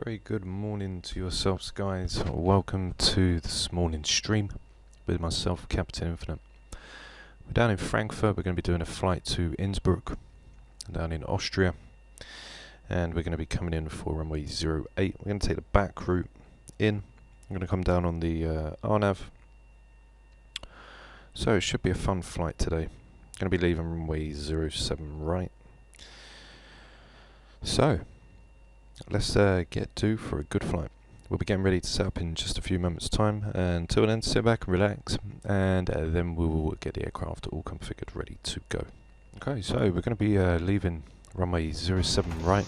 Very good morning to yourselves, guys. Welcome to this morning's stream with myself, Captain Infinite. We're down in Frankfurt. We're going to be doing a flight to Innsbruck down in Austria, and we're going to be coming in for runway 08. We're going to take the back route in. I'm going to come down on the RNAV. So it should be a fun flight today. Going to be leaving runway 07 right. So let's get to for a good flight. We'll be getting ready to set up in just a few moments time, and until then sit back and relax, and then we will get the aircraft all configured ready to go. Okay, so we're going to be leaving runway 07 right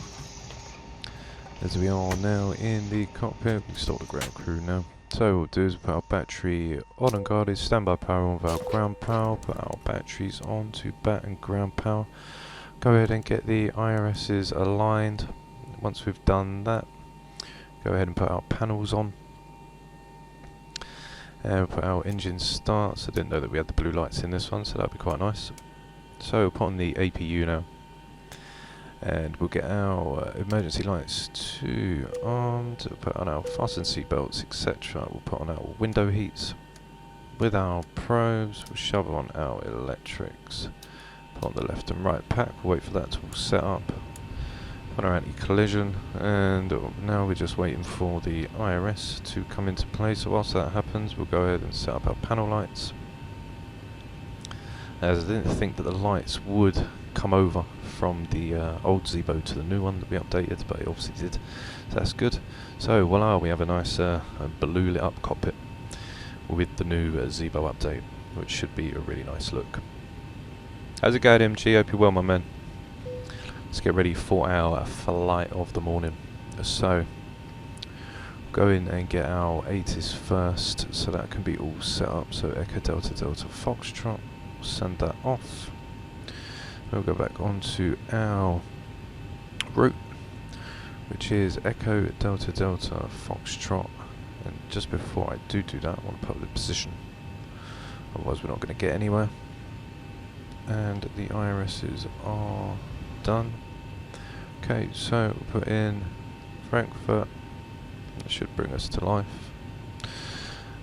as we are now in the cockpit. We start the ground crew now. So what we'll do is put our battery on and guarded, standby power on with our ground power, put our batteries on to bat and ground power. Go ahead and get the IRSs aligned. Once we've done that, go ahead and put our panels on. And we'll put our engine starts. I didn't know that we had the blue lights in this one, so that'd be quite nice. So we'll put on the APU now. And we'll get our emergency lights to armed, we'll put on our fasten seat belts, etc. We'll put on our window heats. With our probes, we'll shove on our electrics. Put on the left and right pack, we'll wait for that to all set up. Put our anti-collision, and now we're just waiting for the IRS to come into play. So whilst that happens, we'll go ahead and set up our panel lights. As I didn't think that the lights would come over from the old Zibo to the new one that we updated, but it obviously did, so that's good. So voila, we have a nice blue lit up cockpit with the new Zibo update, which should be a really nice look. How's it going, MG? Hope you're well, my man. Let's get ready for our flight of the morning. So go in and get our ATIS first, so that can be all set up. So Echo Delta Delta Foxtrot, send that off. We'll go back onto our route, which is Echo Delta Delta Foxtrot. And just before I do that, I want to put the position, otherwise we're not going to get anywhere. And the IRSs are done. Okay, so we'll put in Frankfurt. That should bring us to life.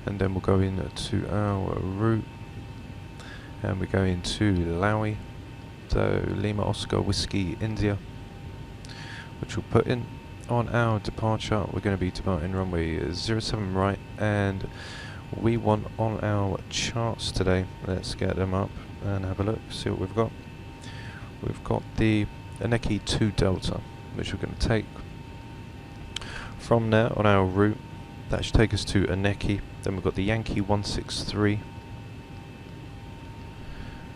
And then we'll go into our route, and we go into Laui. So Lima Oscar Whiskey India, which we'll put in on our departure. We're going to be departing runway 07 right, and we want on our charts today. Let's get them up and have a look, see what we've got. We've got the Aneki 2 Delta, which we're going to take from there on our route. That should take us to Aneki. Then we've got the Yankee 163,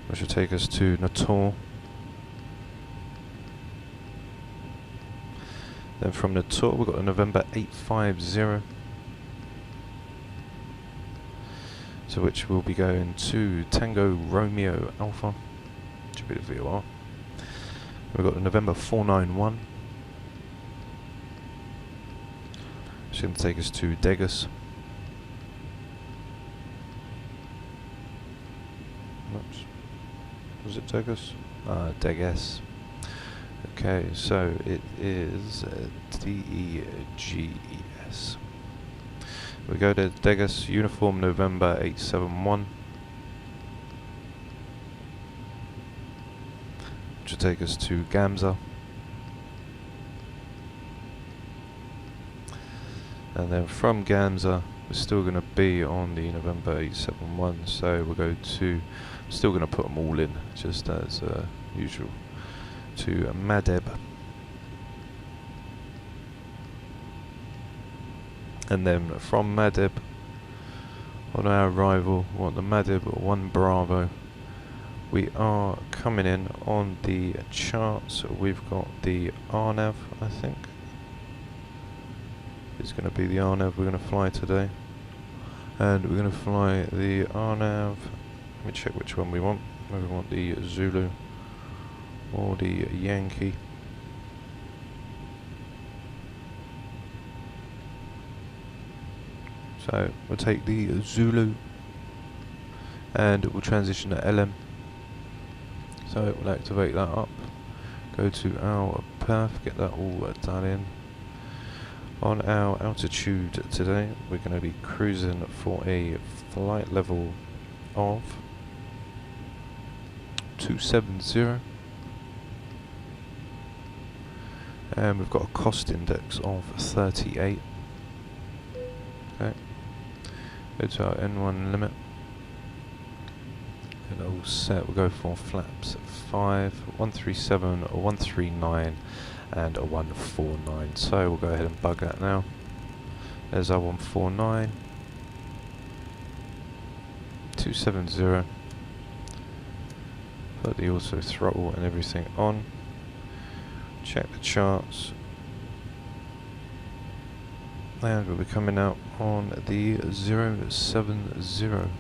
which will take us to Natal. Then from Natal we've got a November 850, so which will be going to Tango Romeo Alpha, should be the VOR. We've got the November 491, it's going to take us to Degas. Oops. Was it Degas? Degas. Okay, so it is DEGES. We go to Degas, uniform November 871. Which will take us to Gamza. And then from Gamza, we're still going to be on the November 871, so we'll go to, still going to put them all in, just as usual, to Madeb. And then from Madeb, on our arrival, we want the Madeb 1 Bravo. We are coming in on the charts. We've got the RNAV, I think. It's going to be the RNAV we're going to fly today. And we're going to fly the RNAV. Let me check which one we want. Maybe we want the Zulu or the Yankee. So we'll take the Zulu and we'll transition to LM. So we'll activate that up, go to our path, get that all done in. On our altitude today, we're going to be cruising for a flight level of 270, and we've got a cost index of 38. Okay, go to our N1 limit, get it all set. We'll go for flaps 5, 137, 139 and a 149, so we'll go ahead and bug that now. There's our 149, 270, put the auto throttle and everything on, check the charts, and we'll be coming out on the 070.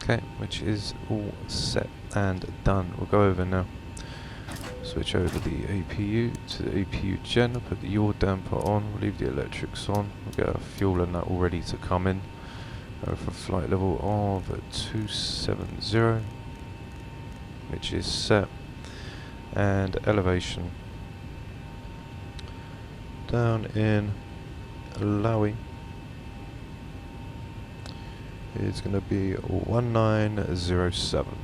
Okay, which is all set and done. We'll go over now. Switch over the APU to the APU gen. I'll put the yaw damper on. We'll leave the electrics on. We'll get our fuel and that all ready to come in. Go for flight level of 270, which is set, and elevation down in Lowy. It's going to be 1907.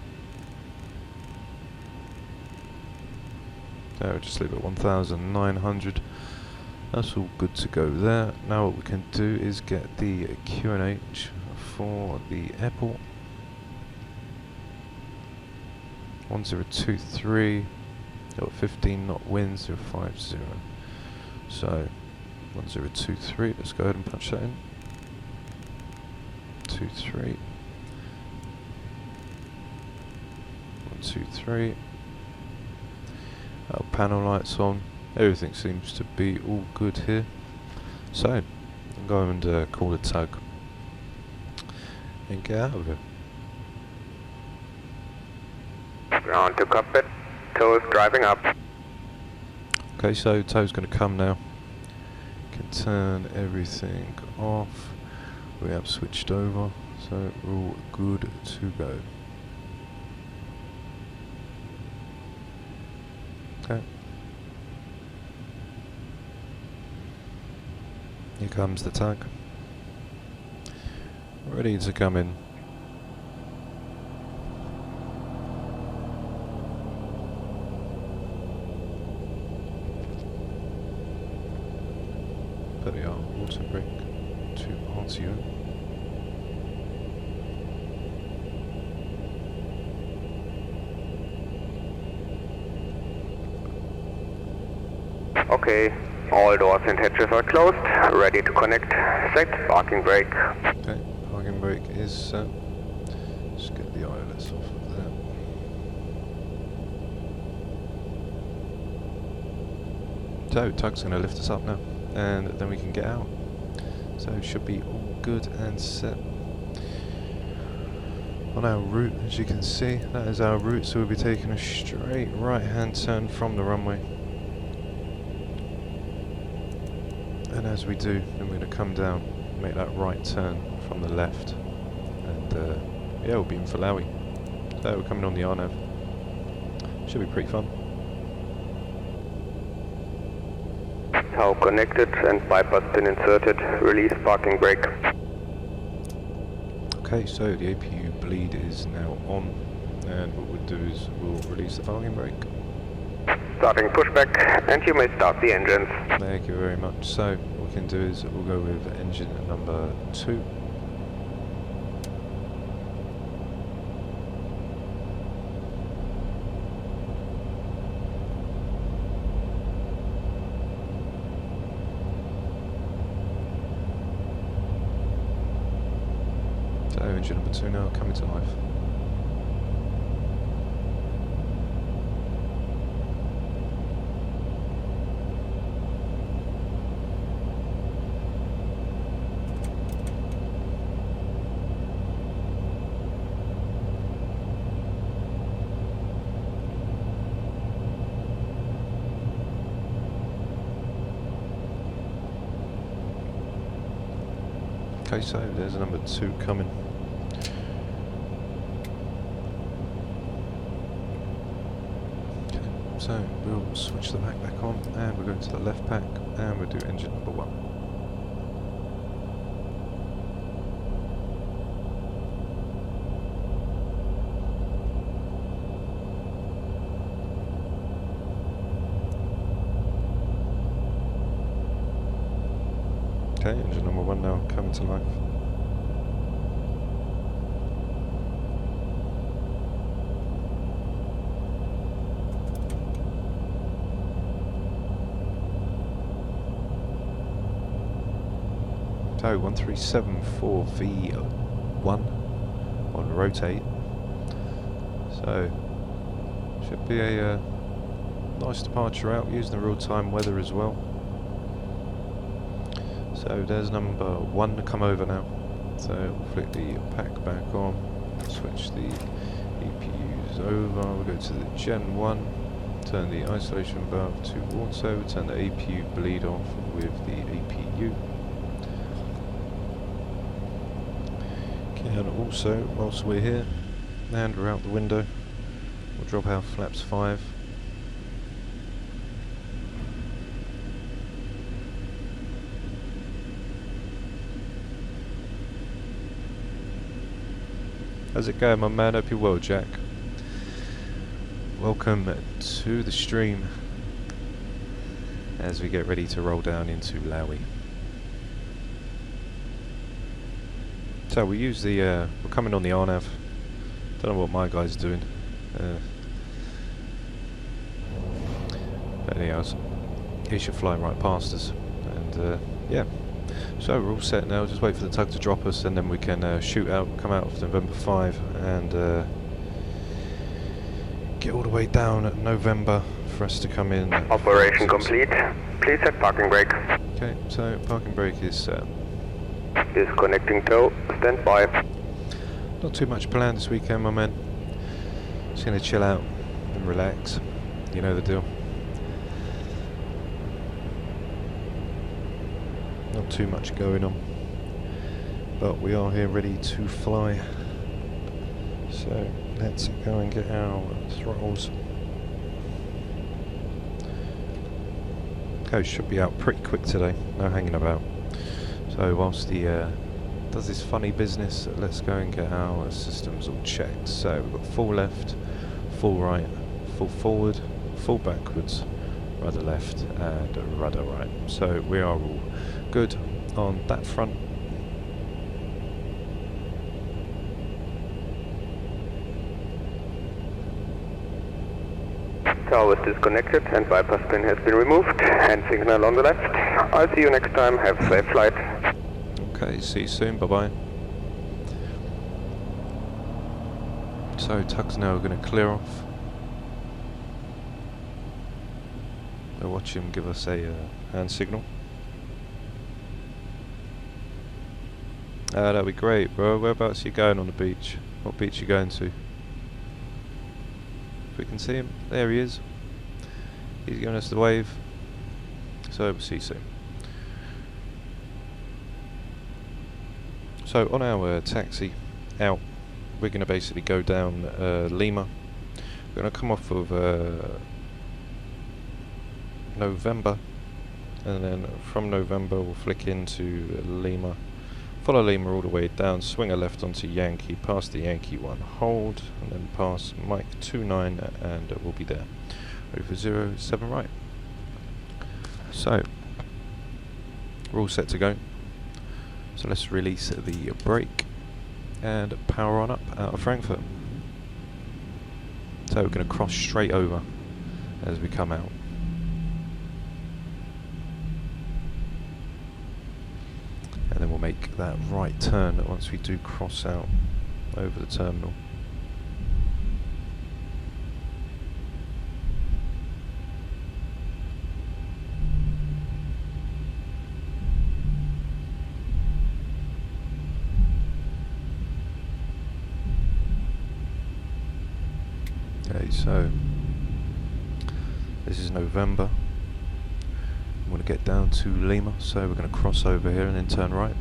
So we'll just leave it 1900. That's all good to go there. Now what we can do is get the QNH for the airport. 1023. Got 15 knot wind, 050. So 1023. Let's go ahead and punch that in. 23. 123. Our panel lights on. Everything seems to be all good here. So I'll go and call a tug and get out of it. Ground to cockpit. Tow is driving up. Okay, so tow's going to come now. Can turn everything off. We have switched over, so we're all good to go. Okay. Here comes the tug. Ready to come in. Put the auto brake to RTO. Okay, all doors and hatches are closed, ready to connect. Set parking brake. Okay, parking brake is set. Just get the ILS off of there. So, tug's going to lift us up now, and then we can get out. So it should be all good and set. On our route, as you can see, that is our route, so we'll be taking a straight right hand turn from the runway. And as we do, then we're going to come down, make that right turn from the left, and yeah, we'll be in for Lowy. So we're coming on the RNAV. Should be pretty fun. Tow connected and bypass pin inserted. Release parking brake. Okay, so the APU bleed is now on, and what we'll do is we'll release the parking brake. Starting pushback, and you may start the engines. Thank you very much. So what we can do is we'll go with engine number 2. So engine number 2 now coming to life. Okay, so there's a number 2 coming. So we'll switch the pack back on, and we'll go to the left pack, and we'll do engine number 1. Okay, engine number 1 now coming to life. So 137.4V1 on rotate. So should be a nice departure out using the real-time weather as well. So there's number 1 to come over now. So we'll flick the pack back on, switch the EPUs over, we'll go to the Gen 1, turn the isolation valve to auto, turn the APU bleed off with the APU. And also, whilst we're here, and we're out the window, we'll drop our flaps 5. How's it going, my man? Hope you're well, Jack. Welcome to the stream as we get ready to roll down into Laui. So we use the, we're coming on the RNAV. Don't know what my guy's doing. But anyhow, he should fly right past us. And yeah, so we're all set now. Just wait for the tug to drop us, and then we can shoot out, come out of November 5, and get all the way down at November for us to come in. Operation complete. Please set parking brake. Okay, so parking brake is set. Disconnecting tow, stand by. Not too much planned this weekend, my man. Just gonna chill out and relax. You know the deal. Not too much going on. But we are here ready to fly. So let's go and get our throttles. Coach should be out pretty quick today, no hanging about. So whilst he does this funny business, let's go and get our systems all checked. So we've got full left, full right, full forward, full backwards, rudder left and rudder right. So we are all good on that front. Tower is disconnected and bypass pin has been removed. Hand signal on the left. I'll see you next time. Have a safe flight. Okay, see you soon. Bye bye. So tug's now going to clear off. We'll watch him give us a hand signal. That'd be great, bro. Whereabouts are you going on the beach? What beach are you going to? If we can see him, there he is. He's giving us the wave. So we'll see you soon. So on our taxi out, we're going to basically go down Lima. We're going to come off of November, and then from November we'll flick into Lima. Follow Lima all the way down, swing a left onto Yankee, past the Yankee 1, hold, and then pass Mike 29, and we'll be there. Ready for 07 right. So, we're all set to go. So let's release the brake and power on up out of Frankfurt. So we're going to cross straight over as we come out. And then we'll make that right turn once we do cross out over the terminal. Okay, so this is November. I'm going to get down to Lima, so we're going to cross over here and then turn right.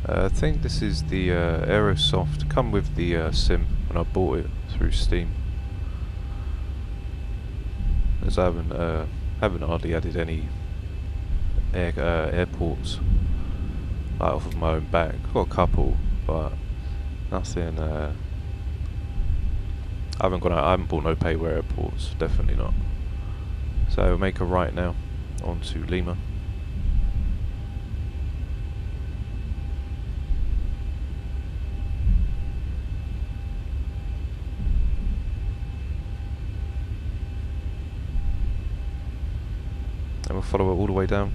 I think this is the Aerosoft. Come with the sim when I bought it through Steam. As I haven't hardly added any airports like off of my own back. Got a couple, but nothing. I haven't bought no Payware airports. Definitely not. So we'll make a right now onto Lima. And we'll follow it all the way down,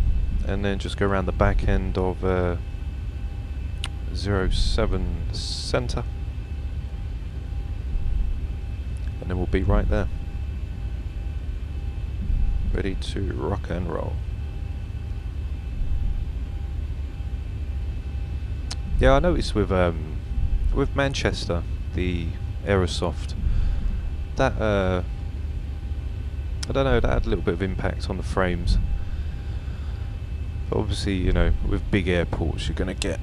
and then just go around the back end of 07 Center, and then we'll be right there, ready to rock and roll. Yeah, I noticed with Manchester, the Aerosoft, that I don't know, that had a little bit of impact on the frames. But obviously, you know, with big airports you're going to get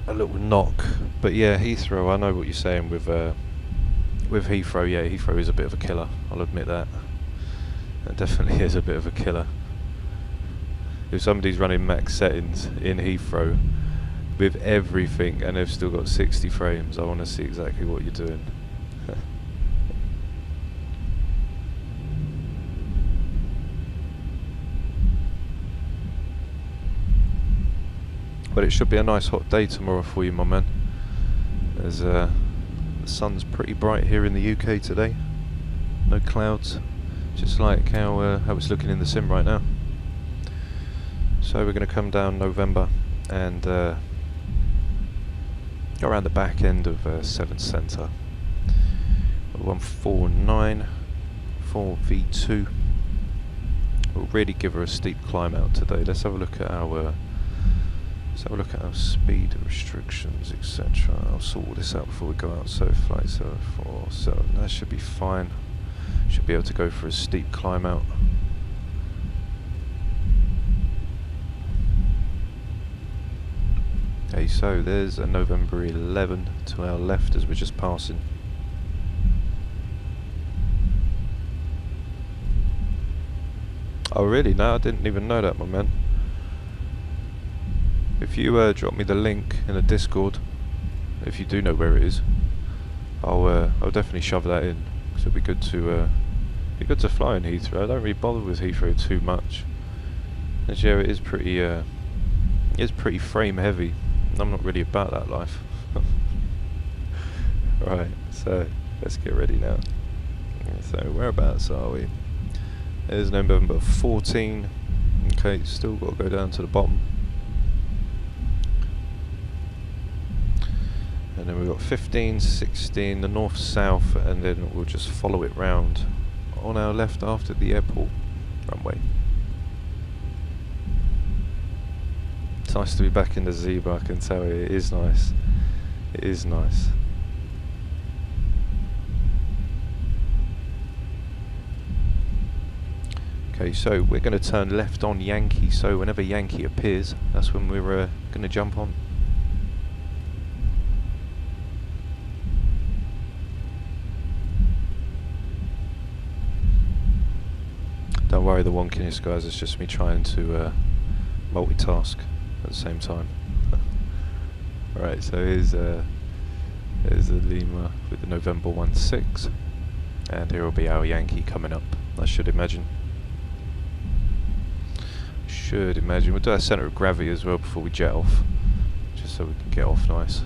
a little knock. But yeah, Heathrow, I know what you're saying with Heathrow. Yeah, Heathrow is a bit of a killer, I'll admit that. It definitely is a bit of a killer. If somebody's running max settings in Heathrow with everything and they've still got 60 frames, I want to see exactly what you're doing. But it should be a nice hot day tomorrow for you, my man. As the sun's pretty bright here in the UK today. No clouds, just like how it's looking in the sim right now. So we're going to come down November and go around the back end of 7 Center. 149 for V2. We'll really give her a steep climb out today. Let's have a look at our speed restrictions, etc. I'll sort all this out before we go out. So flight 747, that should be fine. Should be able to go for a steep climb out. Okay, so there's a November 11 to our left as we're just passing. Oh really? No, I didn't even know that, my man. If you drop me the link in the Discord, if you do know where it is, I'll definitely shove that in, because it'll be good to fly in Heathrow. I don't really bother with Heathrow too much, as yeah, it is pretty frame heavy, and I'm not really about that life. Right, so let's get ready now. So whereabouts are we? There's November 14. Okay, still got to go down to the bottom. And then we've got 15, 16, the north-south, and then we'll just follow it round on our left after the airport runway. It's nice to be back in the Zibo, I can tell you, it is nice. It is nice. Okay, so we're going to turn left on Yankee, so whenever Yankee appears, that's when we're going to jump on. Don't worry, the wonkiness, guys, it's just me trying to multitask at the same time. Alright, so here's the Lima with the November 16, and here will be our Yankee coming up, I should imagine. We'll do our centre of gravity as well before we jet off, just so we can get off nice.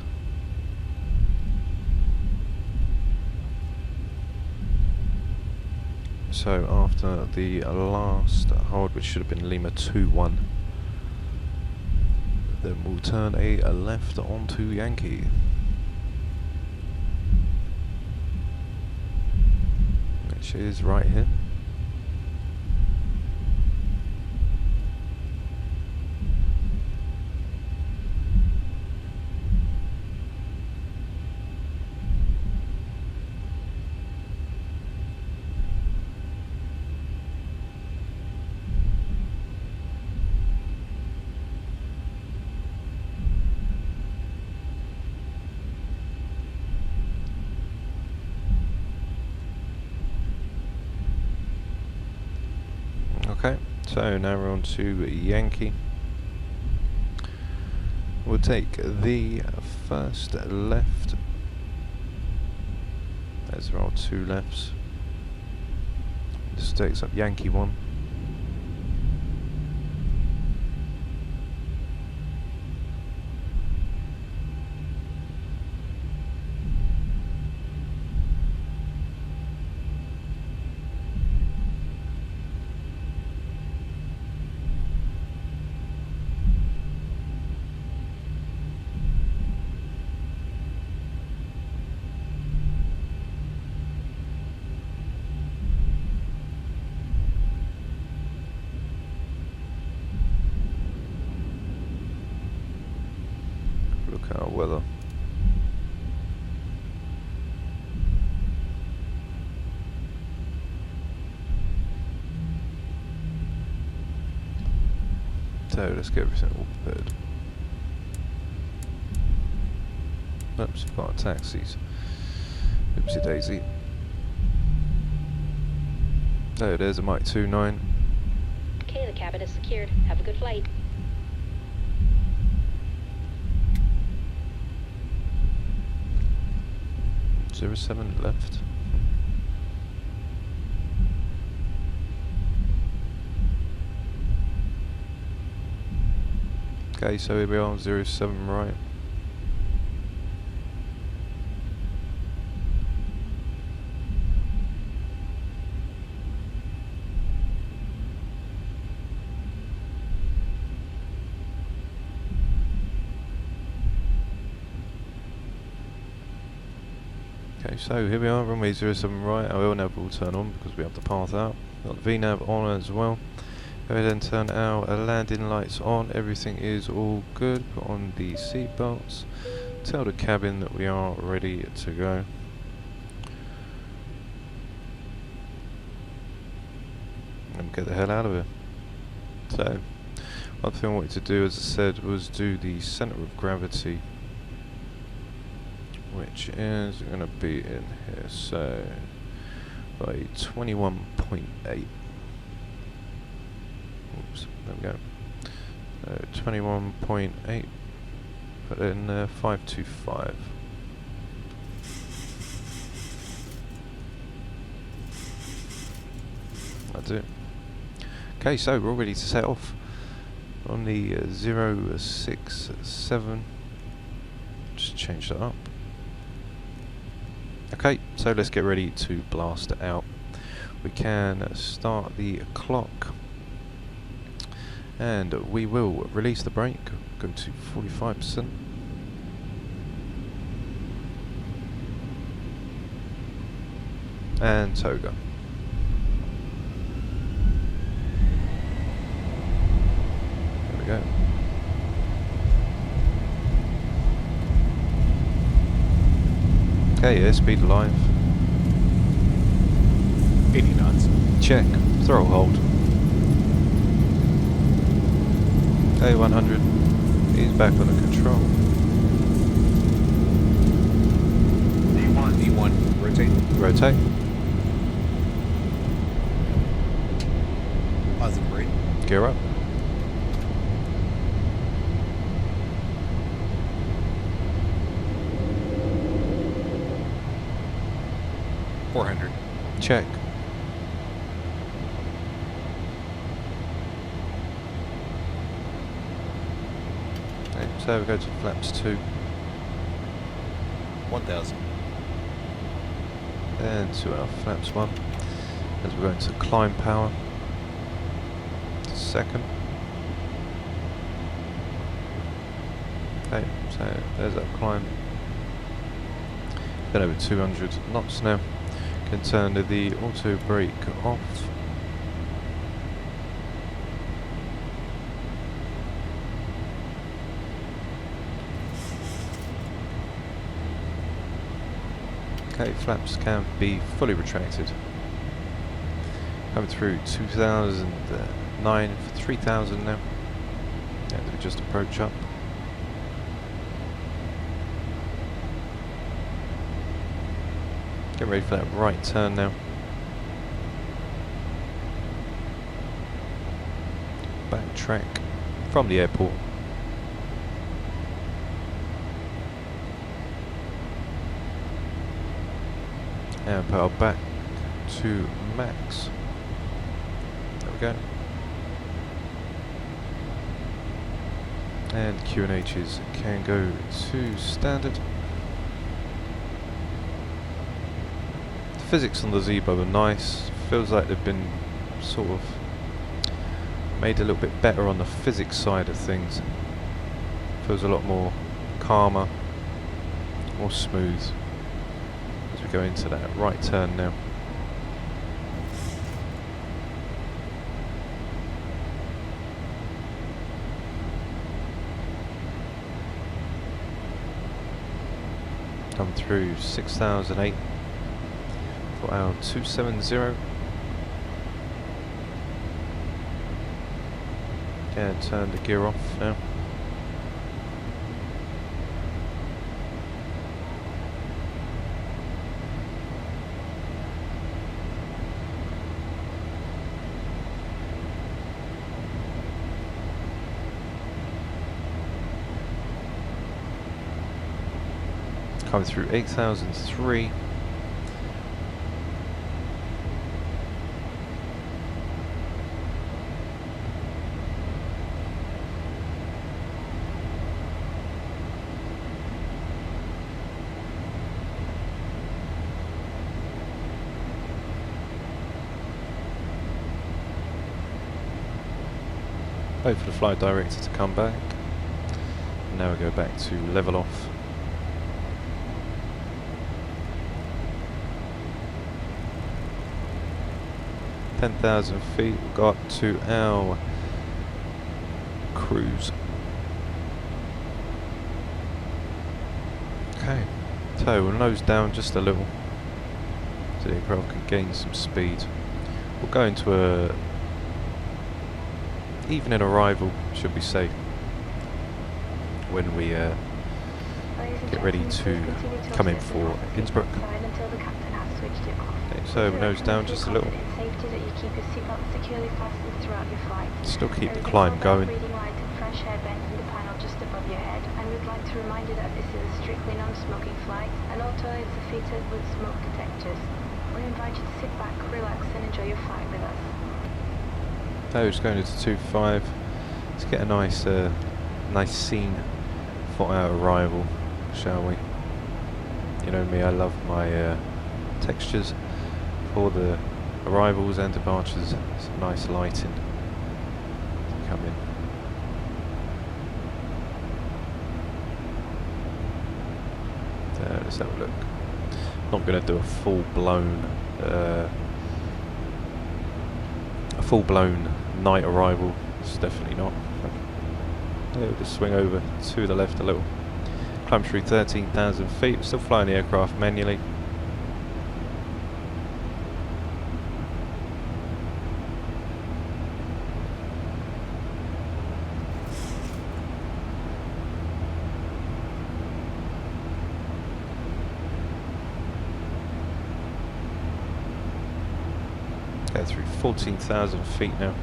So after the last hold, which should have been Lima 2-1, then we'll turn a left onto Yankee. Which is right here. Okay, so now we're on to Yankee. We'll take the first left. There's our 2 lefts. This takes up Yankee 1. Look at our weather. So let's get everything all prepared. Oops, we've got our taxis. Oopsie daisy. So there's a Mike 29. Okay, the cabin is secured. Have a good flight. Zero 7 left. Okay, so here we are, 07 right. Okay, so here we are, runway 07 right. Our LNAV will turn on because we have the path out. Got the VNAV on as well. Go ahead and turn our landing lights on. Everything is all good. Put on the seat belts. Tell the cabin that we are ready to go. And get the hell out of here. So, one thing I wanted to do, as I said, was do the centre of gravity, which is going to be in here. So, by 21.8. Oops, there we go. 21.8. Put in 525. That's it. Okay, so we're all ready to set off on the 067. Just change that up. Okay, so let's get ready to blast it out. We can start the clock. And we will release the brake, go to 45%. And toga. There we go. Okay, airspeed alive. 80 knots. Check. Throttle hold. Okay, 100. He's back on the control. D1, rotate. Rotate. Positive brake. Gear up. .400. Check. Okay, so we go to flaps 2. 1000. And 2.5 flaps 1. As we're going to climb power. Second. Okay, so there's that climb. Then over 200 knots now. Can turn the auto brake off. Okay, flaps can be fully retracted. Coming through 2009 for 3000 now. And we just approach up. Get ready for that right turn now. track from the airport. And power back to max. There we go. And QNHs can go to standard. The physics on the Zibo are nice. Feels like they've been sort of made a little bit better on the physics side of things. Feels a lot more calmer, more smooth as we go into that right turn now. Come through 6008 for our 270. And turn the gear off now. Come through 8003. Wait for the flight director to come back. And now we go back to level off. (10,000 feet), we've got to our cruise. Okay, so we'll nose down just a little so the aircraft can gain some speed. We'll go into a evening arrival, should we say, when we get ready to come in for Innsbruck. Okay, so nose down just a little. Still keep the climb going. Just above your head, and we'd like to remind you that this is a strictly non-smoking flight, and all toilets are fitted with smoke detectors. We invite you to sit back, relax, and enjoy your flight with us. So just going into 2.5. Let's get a nice, nice scene for our arrival, shall we? You know me, I love my textures for the arrivals and departures. Some nice lighting to come in. Let's have a look. Not going to do a full-blown night arrival. It's definitely not. We'll just swing over to the left a little. Climb through 13,000 feet. We're still flying the aircraft manually. Go through 14,000 feet now.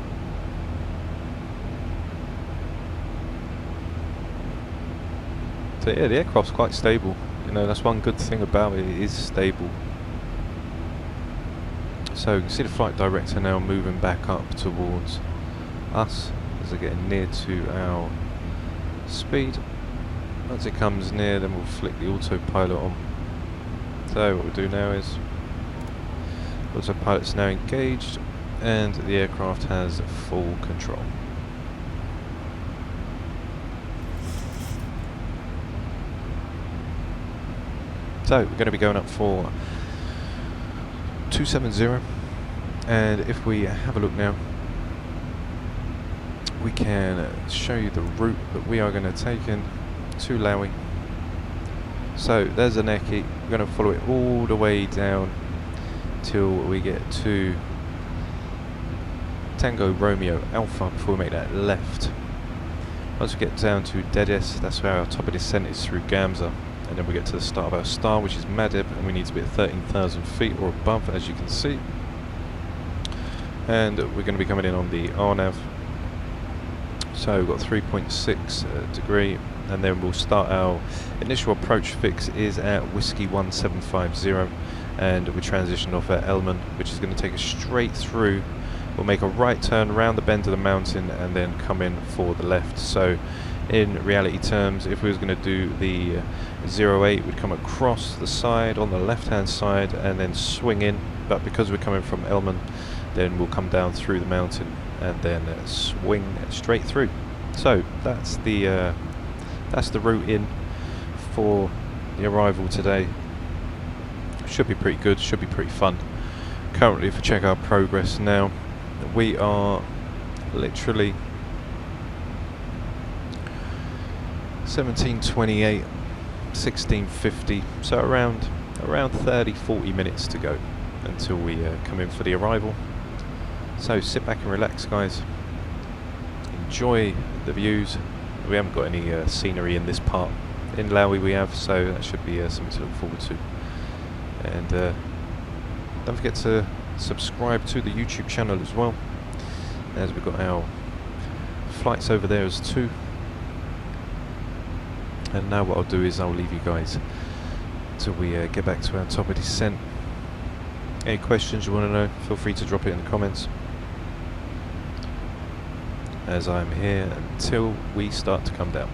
So yeah, the aircraft's quite stable. You know, that's one good thing about it. It is stable. So you can see the flight director now moving back up towards us as they're getting near to our speed. Once it comes near, then we'll flick the autopilot on. So what we'll do now is autopilot's now engaged and the aircraft has full control. So we're going to be going up for 270, and if we have a look now, we can show you the route that we are going to take in to Laui. So there's the Neki. We're going to follow it all the way down till we get to Tango Romeo Alpha before we make that left. Once we get down to Dedes, that's where our top of descent is through Gamza, and then we get to the start of our star, which is Madib, and we need to be at 13,000 feet or above, as you can see. And we're going to be coming in on the RNAV. So we've got 3.6 degree, and then we'll start our initial approach fix is at Whiskey 1750, and we transition off at Elman, which is going to take us straight through. We'll make a right turn round the bend of the mountain and then come in for the left. So in reality terms, if we was going to do the 08, we'd come across the side on the left hand side and then swing in, but because we're coming from Elman, then we'll come down through the mountain and then swing straight through. So that's the route in for the arrival today. Should be pretty good, should be pretty fun. Currently, if we check our progress now, we are literally 17:28, 16:50, so around 30-40 minutes to go until we come in for the arrival. So sit back and relax, guys. Enjoy the views. We haven't got any scenery in this part. In Laui we have, so that should be something to look forward to. And don't forget to subscribe to the YouTube channel as well, as we've got our flights over there as too. And now what I'll do is I'll leave you guys till we get back to our top of descent. Any questions you want to know, feel free to drop it in the comments, as I'm here until we start to come down.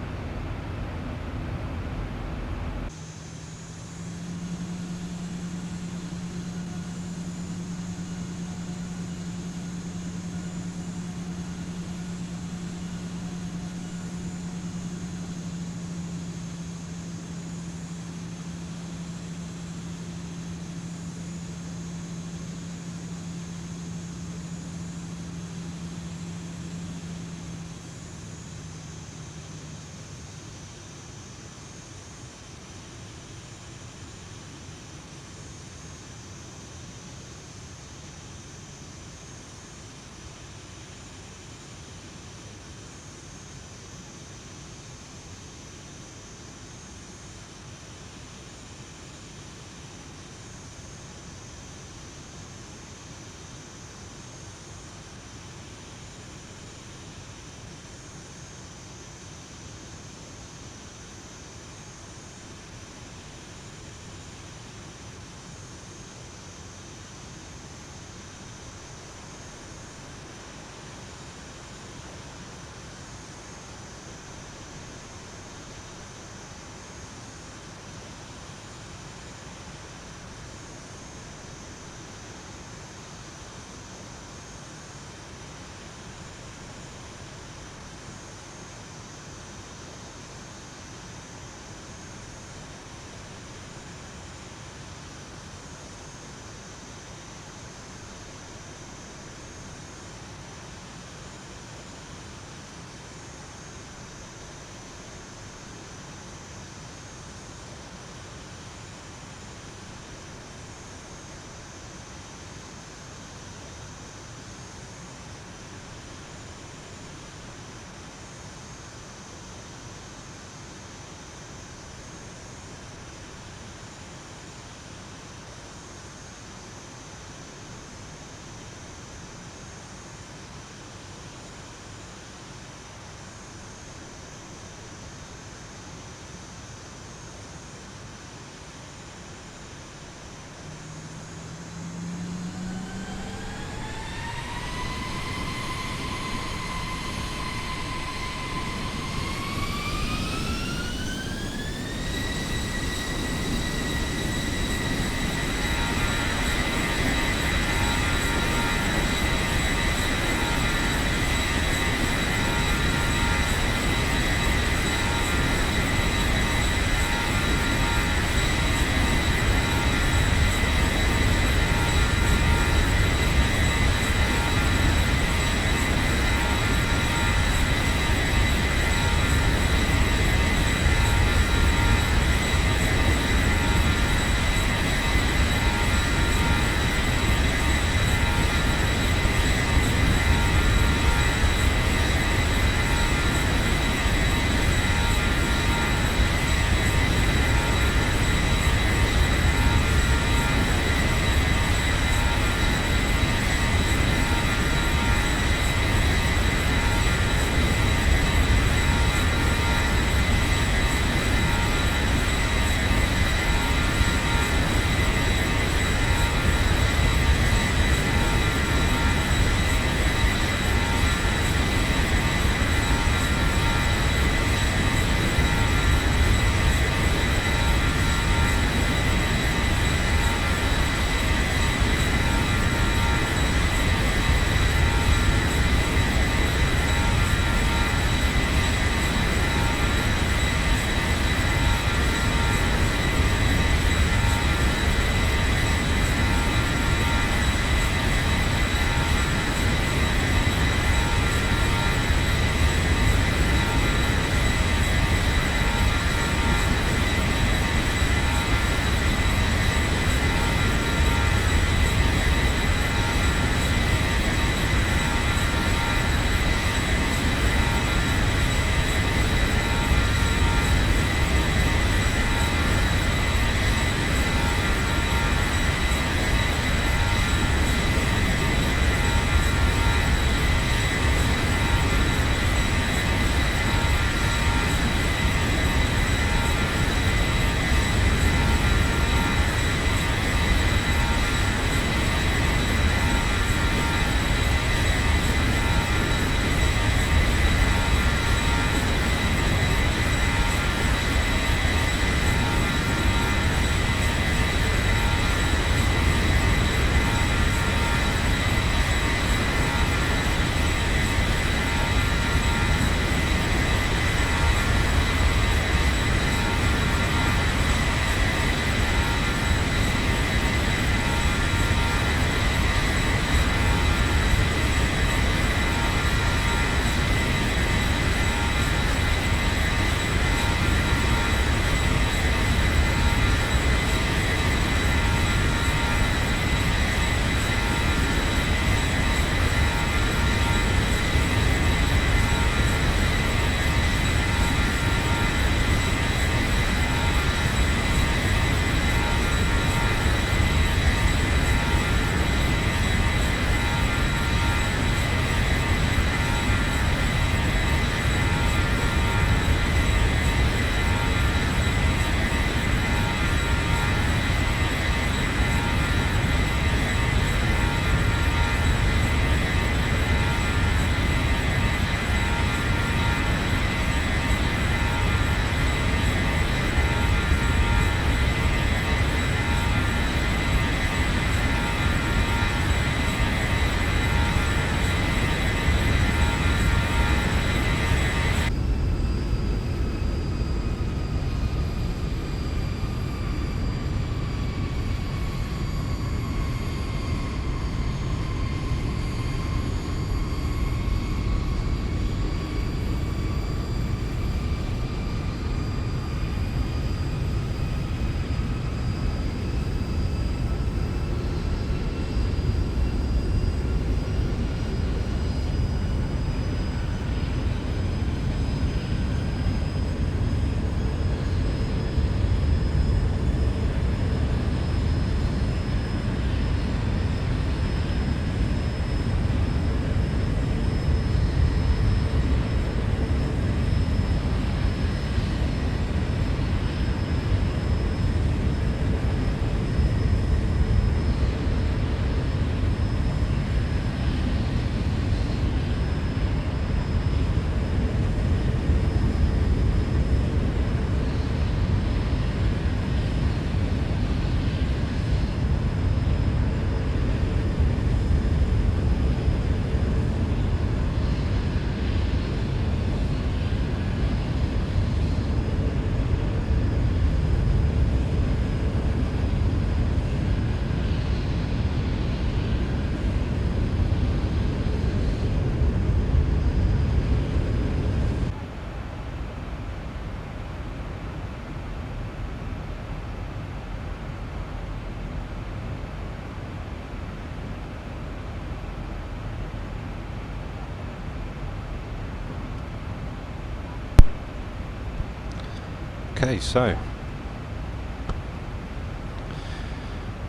Okay, so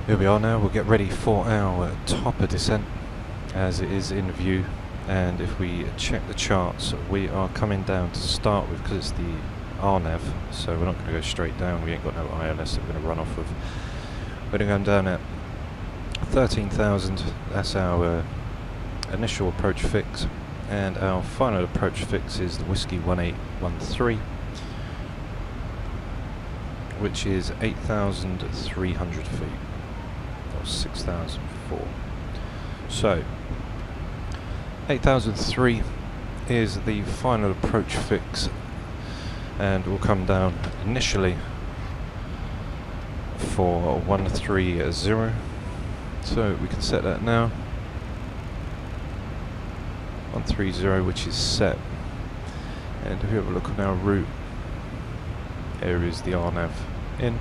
here we are now. We'll get ready for our topper descent as it is in view. And if we check the charts, we are coming down to start with because it's the RNAV, so we're not going to go straight down. We ain't got no ILS that we're going to run off of. We're going to go down at 13,000. That's our initial approach fix, and our final approach fix is the Whiskey 1813, which is 8,300 feet, or 6,004. So 8,003 is the final approach fix, and we'll come down initially for 130. So we can set that now. 130, which is set. And if you have a look on our route, here is the RNAV in.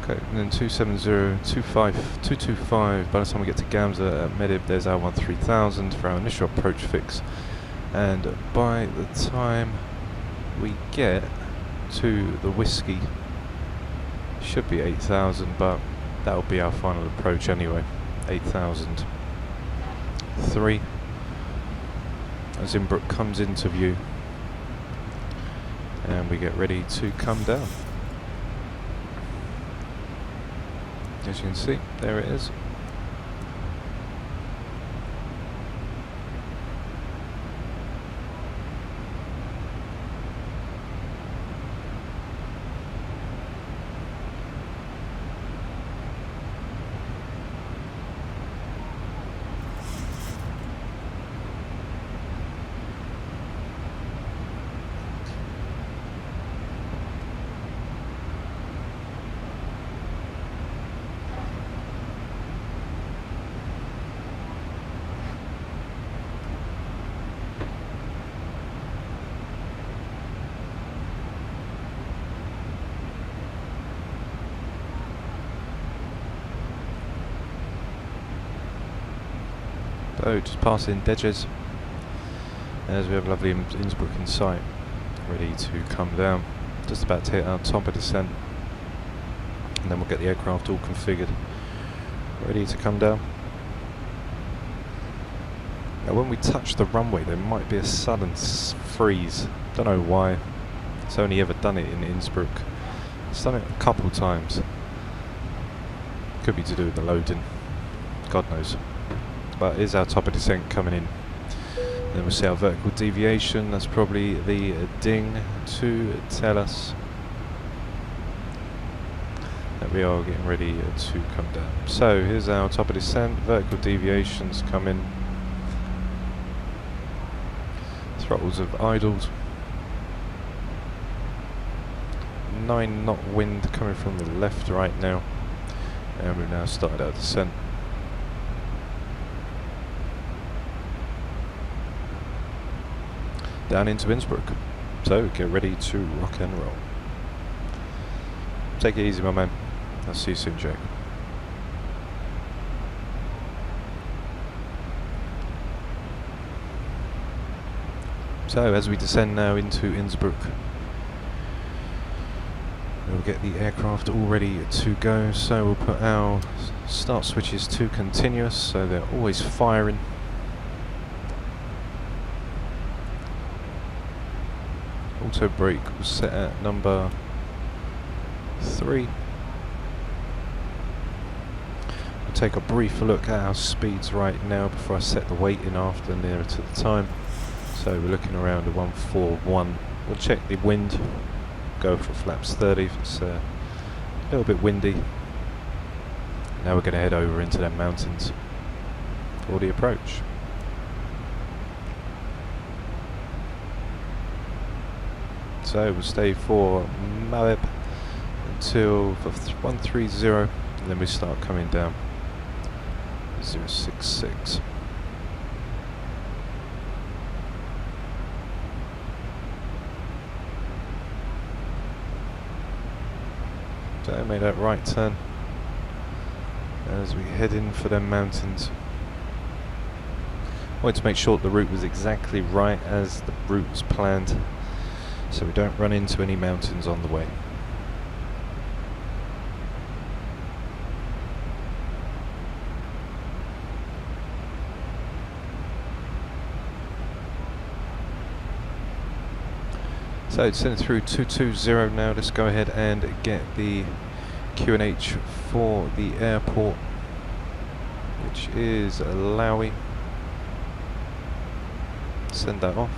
Okay, and then 270, 225. By the time we get to Gamza at Medib, there's our 13,000 for our initial approach fix. And by the time we get to the Whiskey, should be 8,000, but that'll be our final approach anyway. 8,003 as Innsbruck comes into view, and we get ready to come down. As you can see, there it is. So just passing Dejes as we have lovely Innsbruck in sight, ready to come down. Just about to hit our top of descent, and then we'll get the aircraft all configured, ready to come down. Now when we touch the runway, there might be a sudden freeze. Don't know why. It's only ever done it in Innsbruck. It's done it a couple times. Could be to do with the loading, God knows. But here's our top of descent coming in. Then we'll see our vertical deviation. That's probably the ding to tell us that we are getting ready to come down. So here's our top of descent. Vertical deviations come in. Throttles have idled. 9 knot wind coming from the left right now, and we've now started our descent. Down into Innsbruck. So get ready to rock and roll. Take it easy, my man. I'll see you soon, Jack. So as we descend now into Innsbruck, we'll get the aircraft all ready to go. So we'll put our start switches to continuous, so they're always firing. Auto brake will set at number 3. We'll take a brief look at our speeds right now before I set the weight in after, nearer to the time. So we're looking around a 141. We'll check the wind, go for flaps 30 if it's a little bit windy. Now we're going to head over into the mountains for the approach. So we'll stay for Malib until 130, and then we start coming down. 066. So I made that right turn as we head in for them mountains. I wanted to make sure that the route was exactly right as the route was planned. so we don't run into any mountains on the way. So it's sent through 220 now. Let's go ahead and get the QNH for the airport, which is Lowy. Send that off.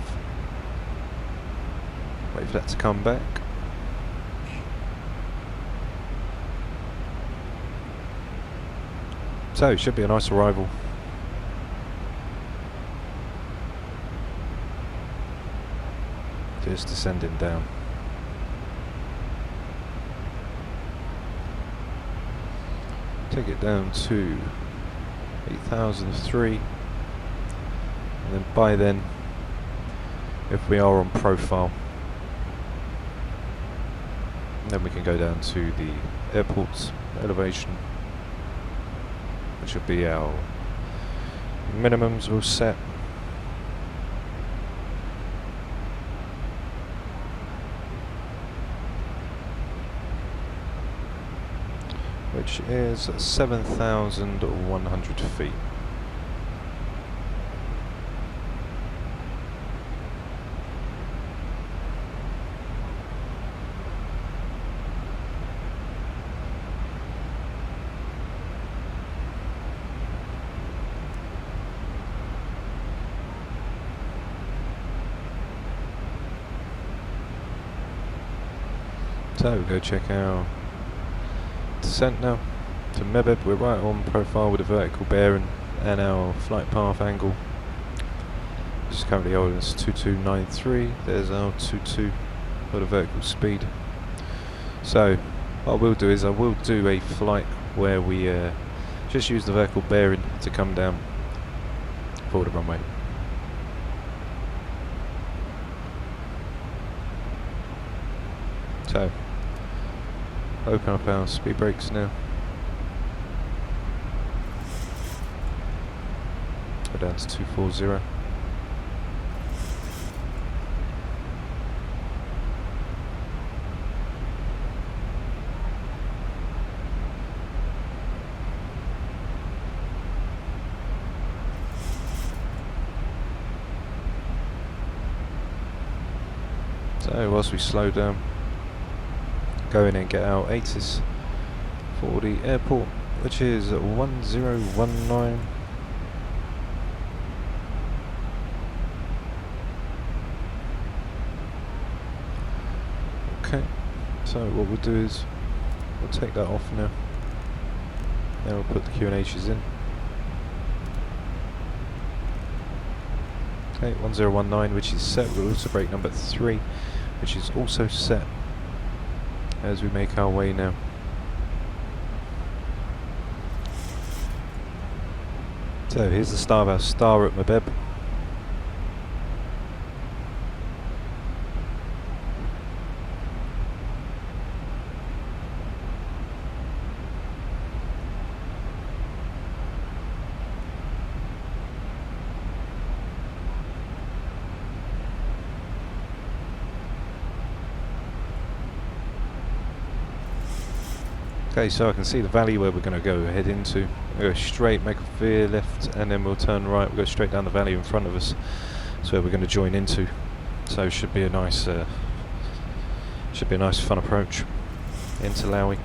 Wait for that to come back. So it should be a nice arrival. Just descending down. Take it down to 8003, and then by then, if we are on profile, then we can go down to the airport's elevation, which will be our minimums we'll set. Which is 7,100 feet. So we'll go check our descent now to Mebeb. We're right on profile with a vertical bearing and our flight path angle, which is currently holding us 2293. There's our 22 for the vertical speed. So what I will do is I will do a flight where we just use the vertical bearing to come down for the runway. So open up our speed brakes now. Go down to 240. So whilst we slow down, go in and get our ATIS for the airport, which is 1019. Okay, so what we'll do is we'll take that off now, then we'll put the QNHs in. Okay, 1019, which is set. We'll also brake number 3, which is also set, as we make our way now. So here's the start of our star at Mebeb. Okay, so I can see the valley where we're going to go head into. We'll go straight, make a veer left, and then we'll turn right. We'll go straight down the valley in front of us. That's where we're going to join into. So it should be a nice, fun approach into Lowy.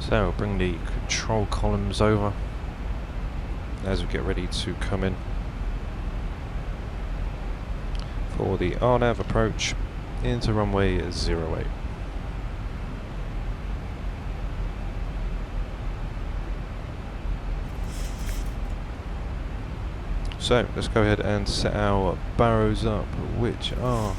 So we'll bring the control columns over as we get ready to come in for the RNAV approach into runway 08. So let's go ahead and set our barrows up, which are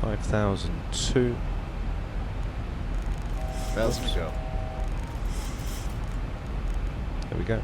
5,002. 1,000 to go. There we go.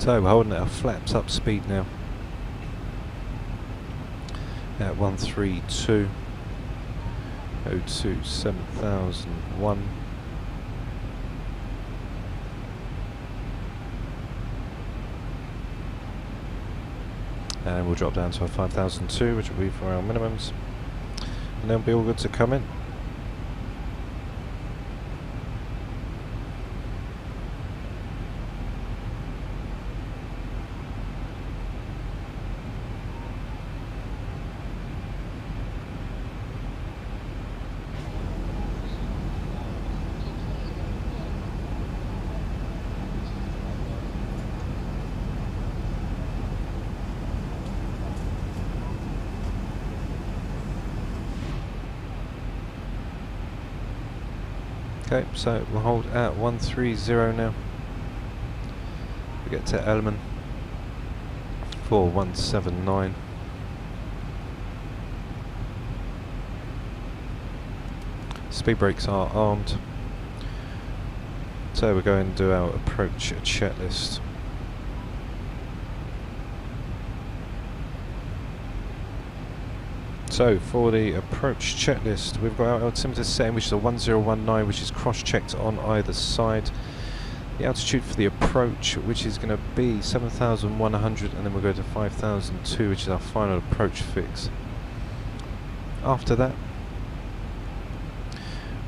So we're holding our flaps up speed now at 132 02 7001. And we'll drop down to our 5002, which will be for our minimums, and then we'll be all good to come in. Okay, so we'll hold at 130 now. We get to Elman for 179. Speed brakes are armed. So we're going to do our approach checklist. So for the approach checklist, we've got our altimeter setting, which is a 1019, which is cross-checked on either side. The altitude for the approach, which is going to be 7,100, and then we'll go to 5,002, which is our final approach fix. After that,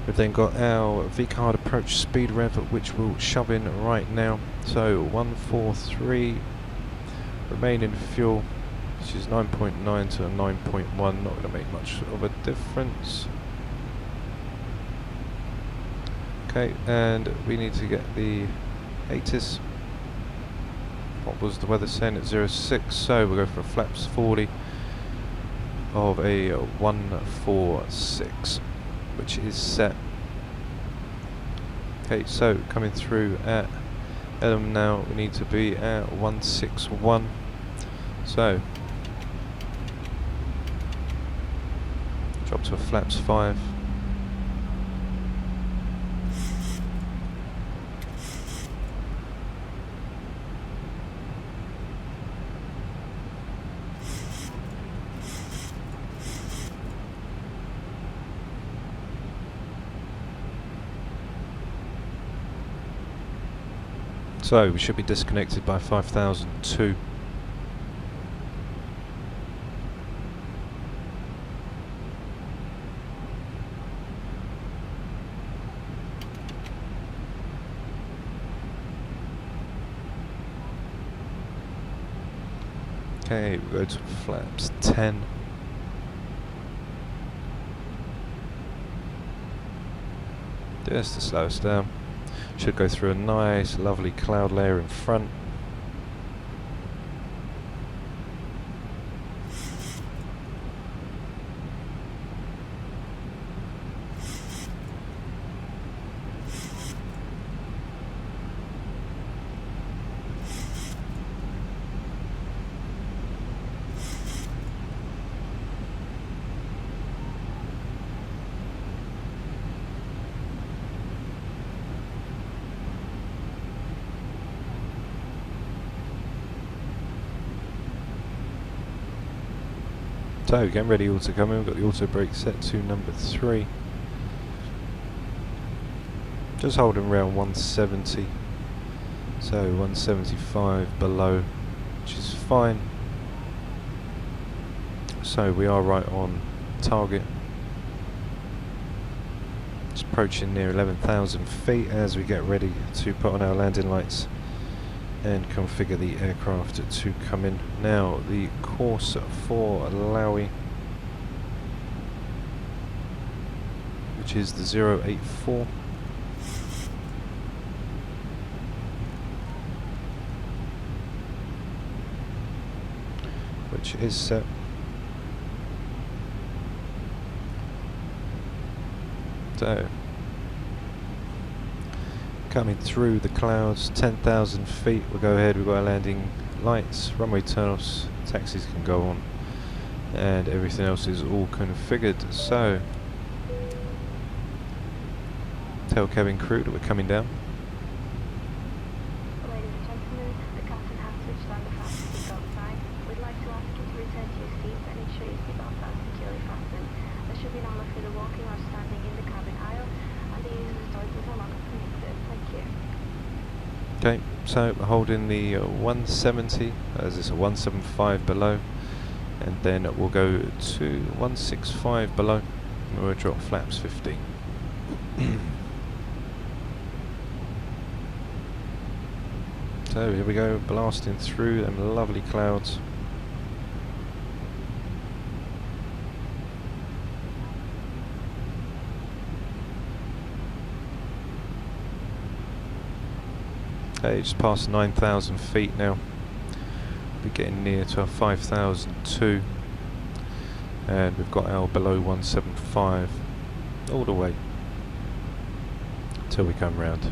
we've then got our V-card approach speed rev, which we'll shove in right now. So 143, remaining fuel, which is 9.9 to a 9.1, not going to make much of a difference. Okay, and we need to get the ATIS. What was the weather saying at 06? So we'll go for a flaps 40 of a 146, which is set. Okay, so coming through at Addon now, we need to be at 161. So drop to a flaps 5. So we should be disconnected by 5002. Okay, we'll go to flaps 10. Just to slow us down. Should go through a nice, lovely cloud layer in front. So getting ready all to come in, we've got the auto brake set to number 3. Just holding around 170. So 175 below, which is fine. So we are right on target. Just approaching near 11,000 feet as we get ready to put on our landing lights and configure the aircraft to come in. Now the course for Laui, which is the 084. Which is set. So coming through the clouds, 10,000 feet, we'll go ahead, we've got our landing lights, runway turn-offs, taxis can go on, and everything else is all configured. So tell cabin crew that we're coming down. Ladies and gentlemen, the captain has Okay, so we're holding the 170, as it's a 175 below, and then we'll go to 165 below, and we'll drop flaps 15. So here we go, blasting through them lovely clouds. Okay, just past 9,000 feet now. We're getting near to our 5,002, and we've got our below 175 all the way till we come round.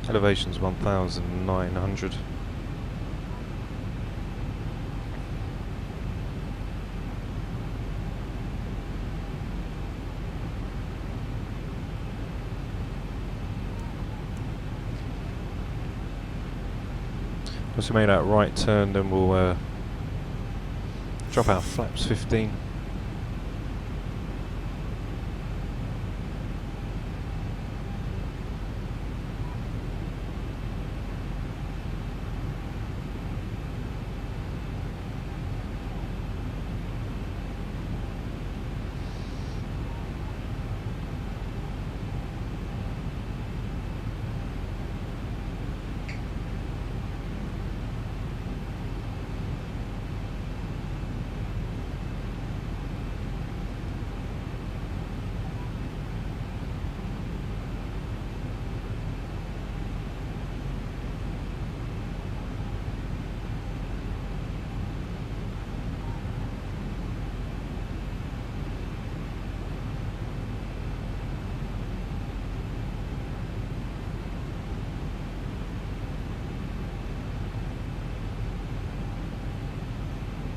Elevation's 1,900. Once we made that right turn, then we'll drop our flaps 15.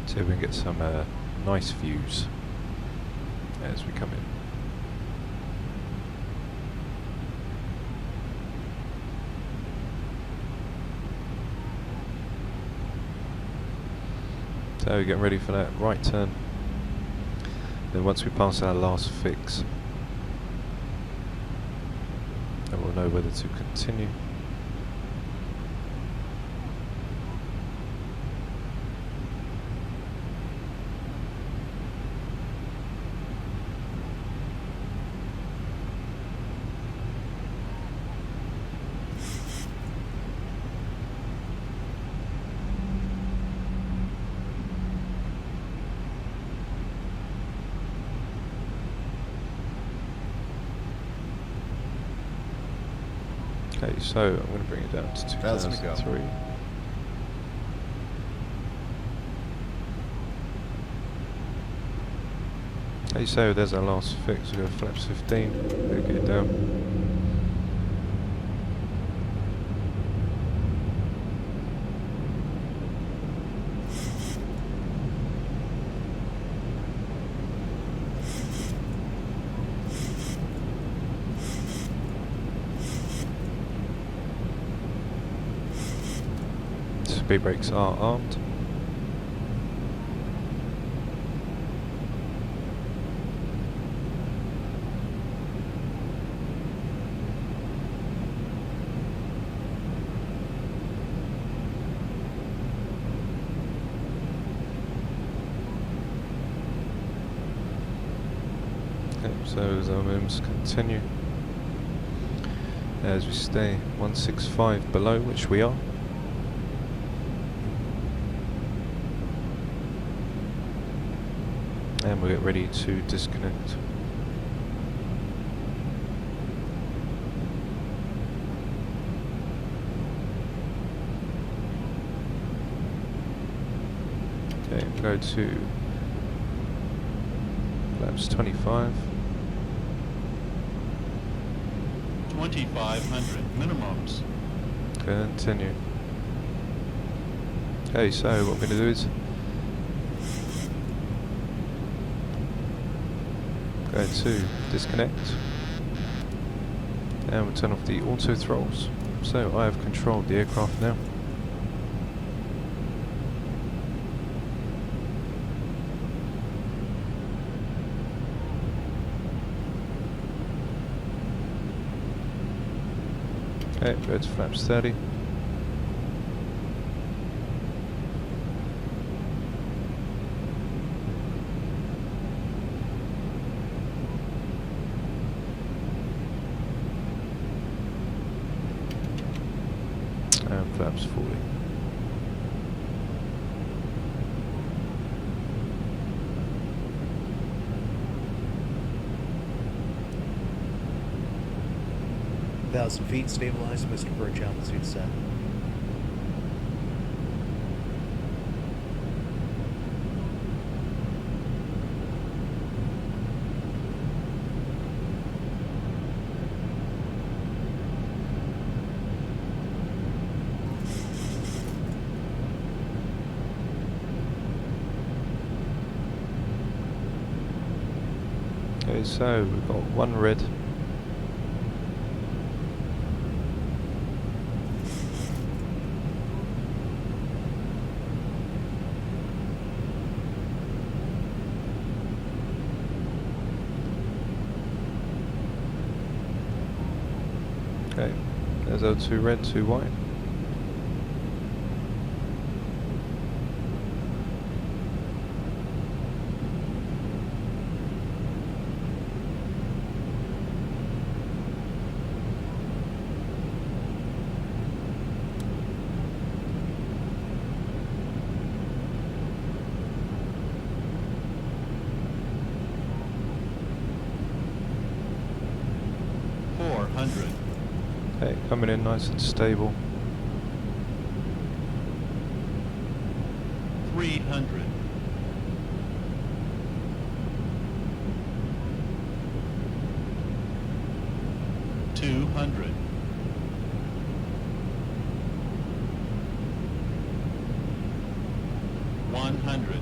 See if we can get some nice views as we come in. So we're getting ready for that right turn. Then once we pass our last fix, then we'll know whether to continue. Okay, so I'm going to bring it down to 2003. Okay, so there's our last fix. We've got flaps 15. We'll get it down. Speed brakes are armed. Okay, so as our moves continue, as we stay 165 below, which we are. And we'll get ready to disconnect. Okay, go to flaps 25. 2,500 minimums. Continue. Okay, so what we're going to do is go to disconnect, and we'll turn off the auto throttles. So I have controlled the aircraft now. Okay, go to flaps 30. And flaps 40. Feet, stabilized, Mr. Birch, altitude set. Okay, so we've got one red. Okay, there's our 2 red, 2 white. Okay, coming in nice and stable. 300. 200. 100.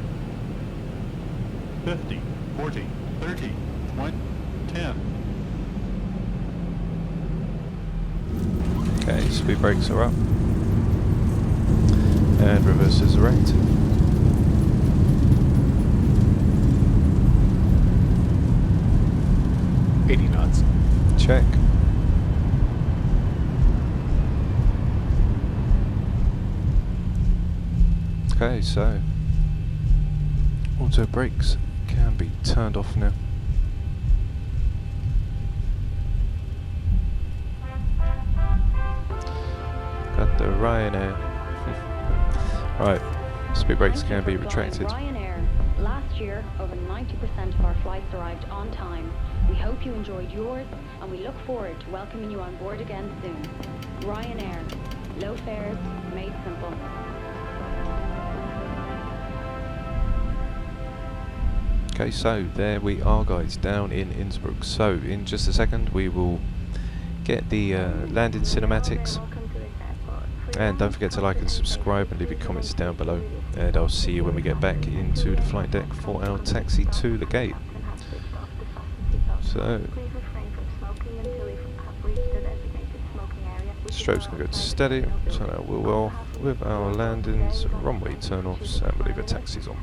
50, 40, 30, 20, 10. Okay, speed brakes are up. And reverses are active. knots. Check. Okay, so auto brakes can be turned off now. Got the Ryanair. Right, speed brakes can be retracted. Ryanair. Last year, over 90% of our flights arrived on time. We hope you enjoyed yours, and we look forward to welcoming you on board again soon. Ryanair. Low fares, made simple. Okay, so there we are, guys, down in Innsbruck. So in just a second we will get the landing cinematics, and don't forget to like and subscribe and leave your comments down below, and I'll see you when we get back into the flight deck for our taxi to the gate. So strobe's going to go to steady, turn our wheel off with our landings, runway turn offs, and we'll leave the taxis on.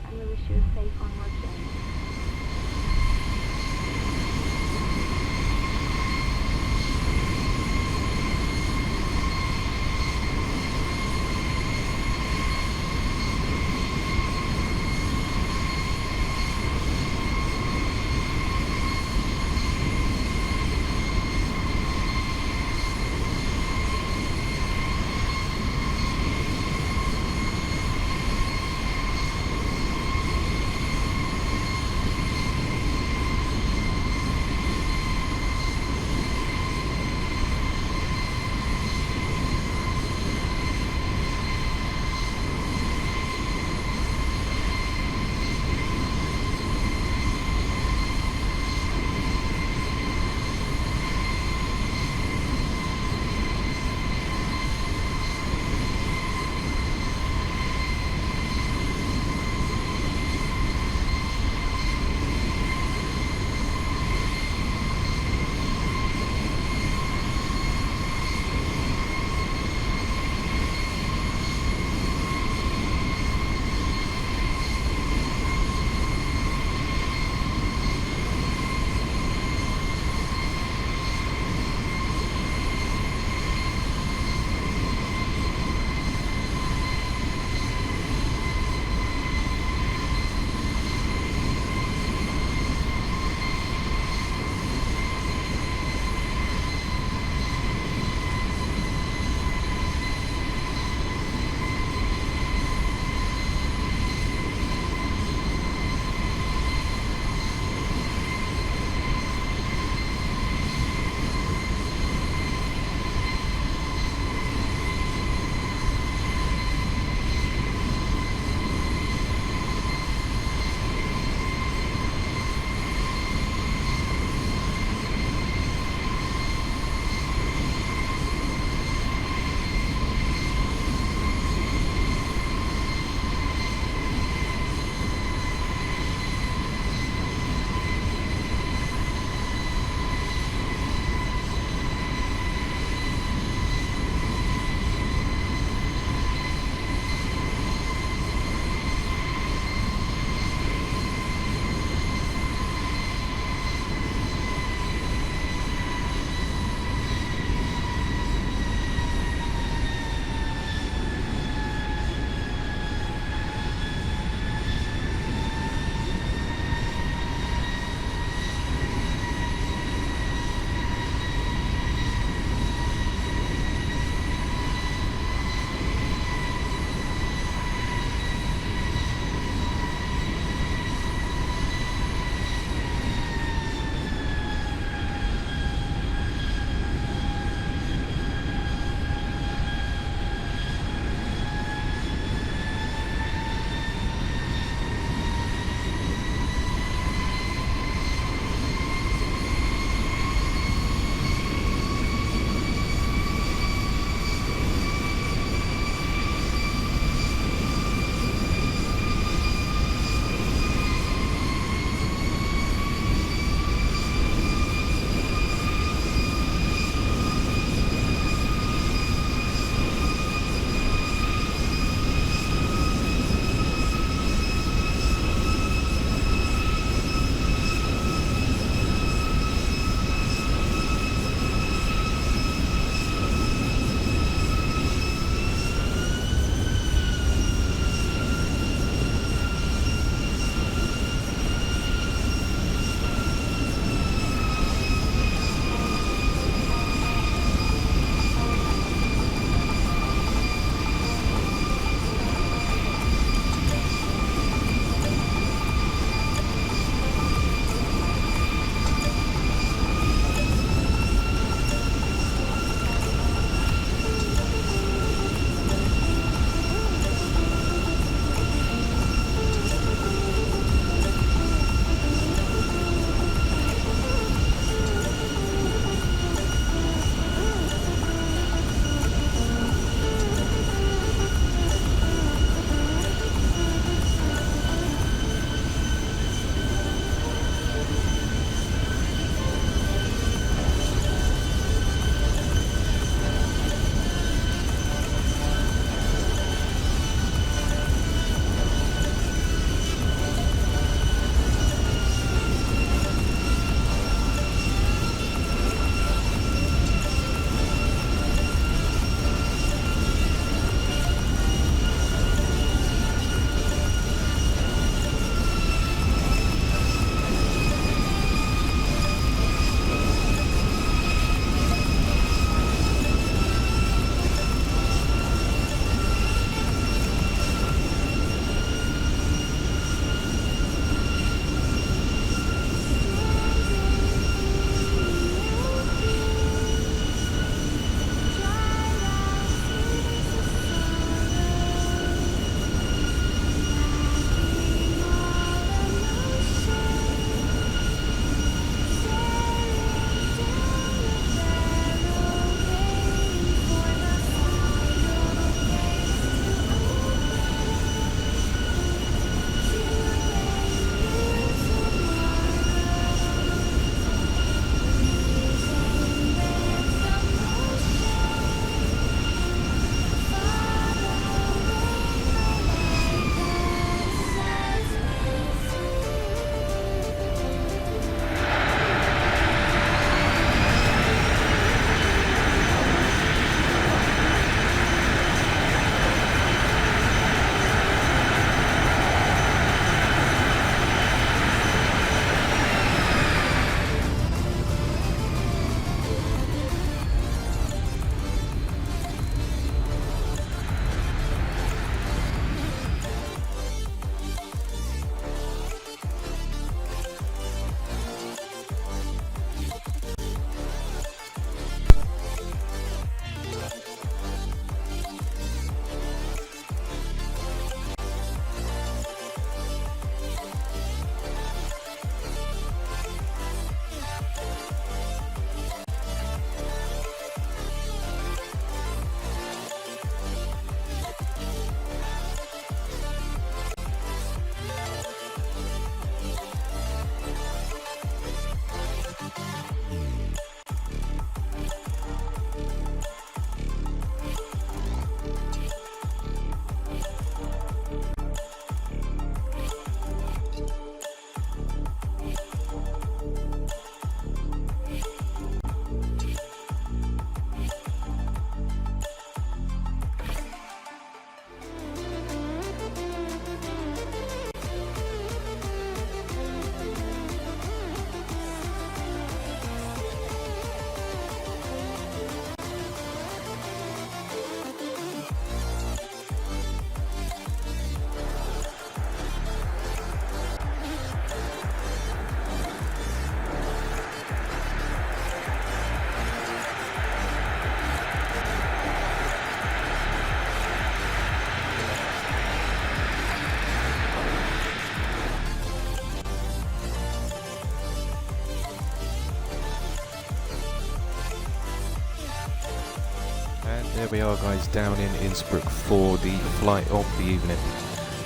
there we are guys, down in Innsbruck for the flight of the evening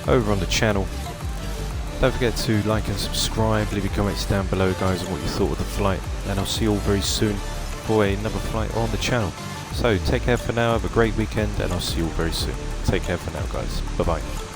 over on the channel. Don't forget to like and subscribe, leave your comments down below guys on what you thought of the flight, and I'll see you all very soon for another flight on the channel. So take care for now, have a great weekend, and I'll see you all very soon. Take care for now guys, bye bye.